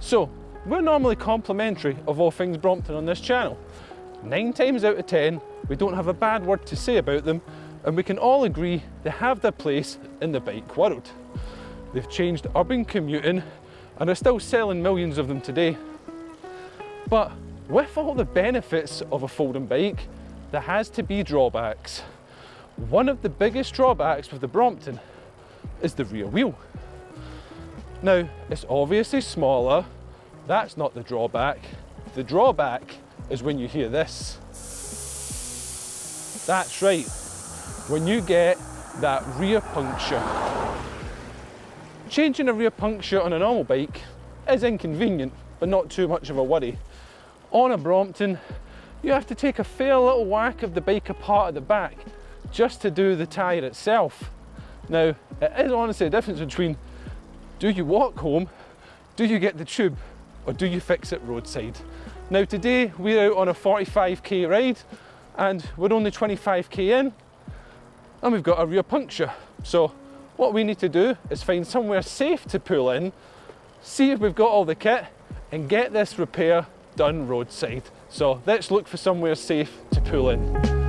So, we're normally complimentary of all things Brompton on this channel. 9 times out of 10, we don't have a bad word to say about them, and we can all agree they have their place in the bike world. They've changed urban commuting and are still selling millions of them today. But with all the benefits of a folding bike, there has to be drawbacks. One of the biggest drawbacks with the Brompton is the rear wheel. Now, it's obviously smaller, that's not the drawback. The drawback is when you hear this. That's right, when you get that rear puncture. Changing a rear puncture on a normal bike is inconvenient, but not too much of a worry. On a Brompton, you have to take a fair little whack of the bike apart at the back just to do the tyre itself. Now, it is honestly a difference between, do you walk home, do you get the tube, or do you fix it roadside? Now today, we're out on a 45k ride, and we're only 25k in, and we've got a rear puncture. So what we need to do is find somewhere safe to pull in, see if we've got all the kit, and get this repair done roadside. So let's look for somewhere safe to pull in.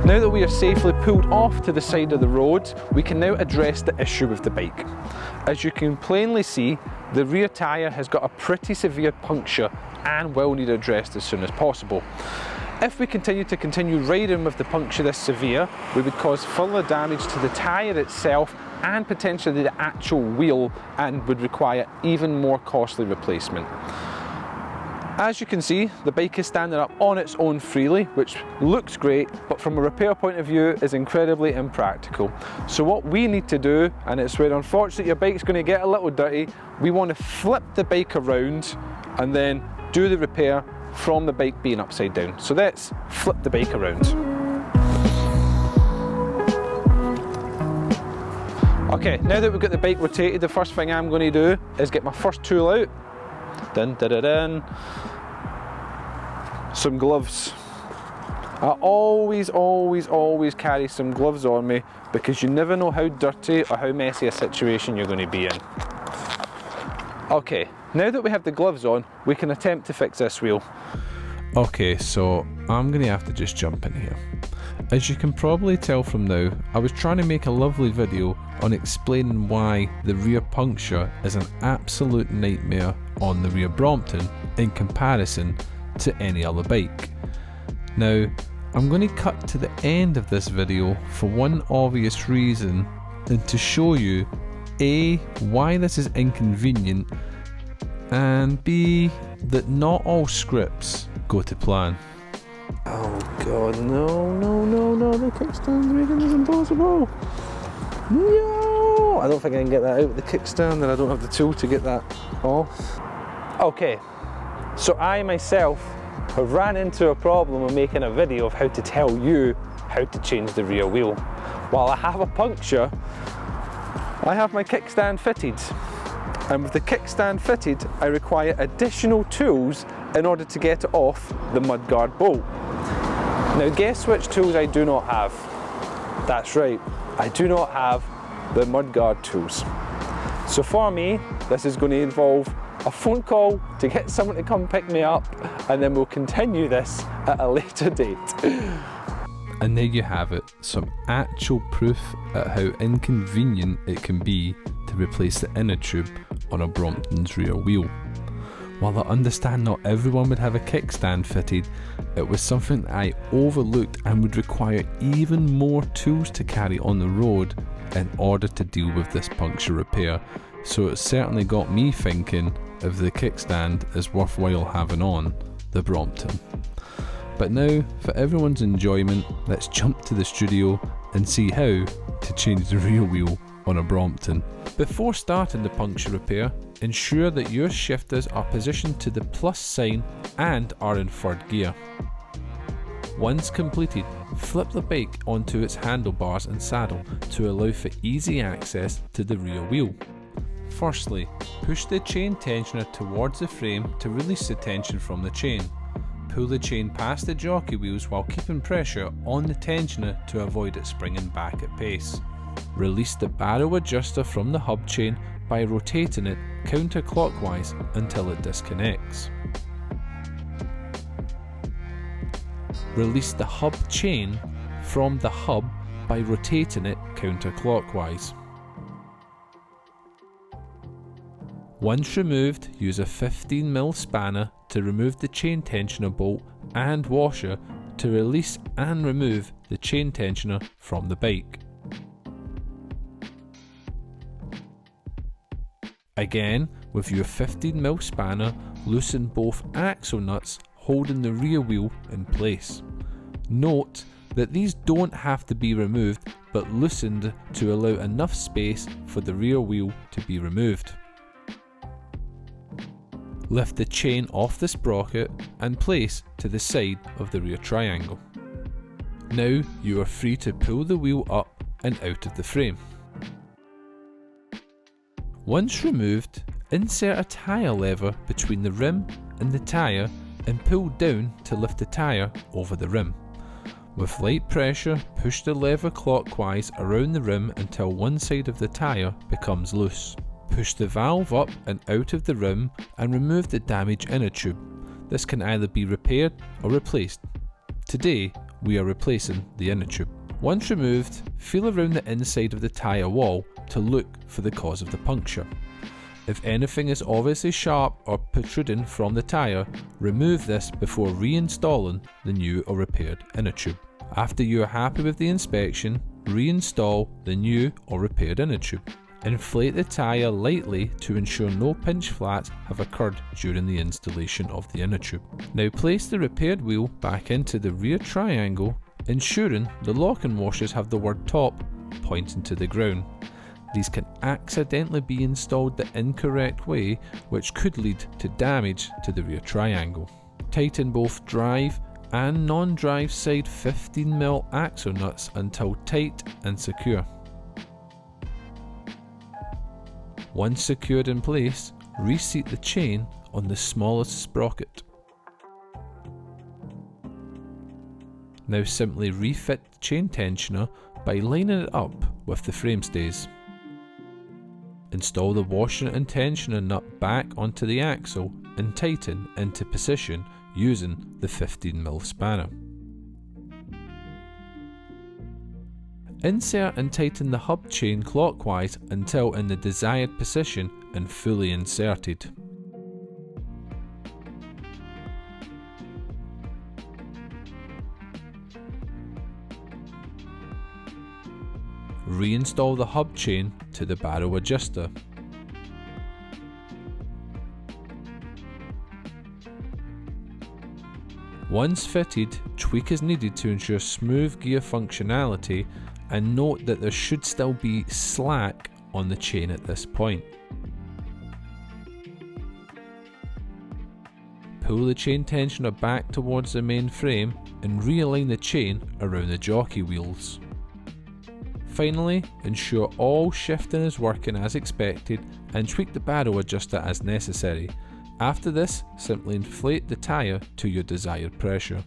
Now that we are safely pulled off to the side of the road, we can now address the issue with the bike. As you can plainly see, the rear tyre has got a pretty severe puncture and will need addressed as soon as possible. If we continue riding with the puncture this severe, we would cause further damage to the tyre itself and potentially the actual wheel, and would require even more costly replacement. As you can see, the bike is standing up on its own freely, which looks great, but from a repair point of view is incredibly impractical. So what we need to do, and it's where unfortunately your bike's going to get a little dirty, we want to flip the bike around and then do the repair from the bike being upside down. So let's flip the bike around. Okay, now that we've got the bike rotated, the first thing I'm going to do is get my first tool out. Dun, dun, dun, dun. Some gloves. I always carry some gloves on me, because you never know how dirty or how messy a situation you're going to be in. Okay, now that we have the gloves on, we can attempt to fix this wheel. Okay, so I'm going to have to just jump in here. As you can probably tell from now, I was trying to make a lovely video on explaining why the rear puncture is an absolute nightmare on the rear Brompton in comparison to any other bike. Now, I'm going to cut to the end of this video for one obvious reason, and to show you A, why this is inconvenient, and B, that not all scripts go to plan. Oh god, no, the kickstand making this impossible. No! I don't think I can get that out with the kickstand, and I don't have the tool to get that off. Okay, so I myself have ran into a problem of making a video of how to tell you how to change the rear wheel. While I have a puncture, I have my kickstand fitted. And with the kickstand fitted, I require additional tools in order to get it off the mudguard bolt. Now guess which tools I do not have? That's right, I do not have the mudguard tools. So for me, this is going to involve a phone call to get someone to come pick me up, and then we'll continue this at a later date. And there you have it, some actual proof at how inconvenient it can be to replace the inner tube on a Brompton's rear wheel. While I understand not everyone would have a kickstand fitted, it was something that I overlooked and would require even more tools to carry on the road in order to deal with this puncture repair. So it certainly got me thinking if the kickstand is worthwhile having on the Brompton. But now, for everyone's enjoyment, let's jump to the studio and see how to change the rear wheel on a Brompton. Before starting the puncture repair, ensure that your shifters are positioned to the plus sign and are in third gear. Once completed, flip the bike onto its handlebars and saddle to allow for easy access to the rear wheel. Firstly, push the chain tensioner towards the frame to release the tension from the chain. pull the chain past the jockey wheels while keeping pressure on the tensioner to avoid it springing back at pace. Release the barrel adjuster from the hub chain by rotating it counterclockwise until it disconnects. Release the hub chain from the hub by rotating it counterclockwise. Once removed, use a 15mm spanner to remove the chain tensioner bolt and washer to release and remove the chain tensioner from the bike. Again, with your 15mm spanner, loosen both axle nuts holding the rear wheel in place. Note that these don't have to be removed, but loosened to allow enough space for the rear wheel to be removed. Lift the chain off the sprocket and place to the side of the rear triangle. Now you are free to pull the wheel up and out of the frame. Once removed, insert a tyre lever between the rim and the tyre and pull down to lift the tyre over the rim. With light pressure, push the lever clockwise around the rim until one side of the tyre becomes loose. Push the valve up and out of the rim and remove the damaged inner tube. This can either be repaired or replaced. Today, we are replacing the inner tube. Once removed, feel around the inside of the tyre wall to look for the cause of the puncture. If anything is obviously sharp or protruding from the tyre, remove this before reinstalling the new or repaired inner tube. After you are happy with the inspection, reinstall the new or repaired inner tube. Inflate the tyre lightly to ensure no pinch flats have occurred during the installation of the inner tube. Now place the repaired wheel back into the rear triangle, ensuring the locking washers have the word top pointing to the ground. These can accidentally be installed the incorrect way, which could lead to damage to the rear triangle. Tighten both drive and non-drive side 15mm axle nuts until tight and secure. Once secured in place, reseat the chain on the smallest sprocket. Now simply refit the chain tensioner by lining it up with the frame stays. Install the washer and tensioner nut back onto the axle and tighten into position using the 15mm spanner. Insert and tighten the hub chain clockwise until in the desired position and fully inserted. Reinstall the hub chain to the barrel adjuster. Once fitted, tweak is needed to ensure smooth gear functionality, and note that there should still be slack on the chain at this point. Pull the chain tensioner back towards the main frame and realign the chain around the jockey wheels. Finally, ensure all shifting is working as expected and tweak the barrel adjuster as necessary. After this, simply inflate the tyre to your desired pressure.